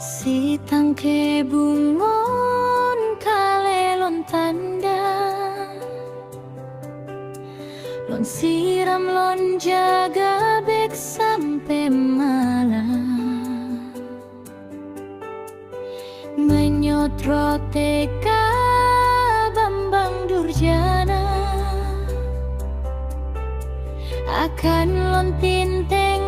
Si tangke bungon kalelon tanda, lon siram lon jaga bek sampai malam. Menyotrote ka Bambang Durjana, akan lon tinteng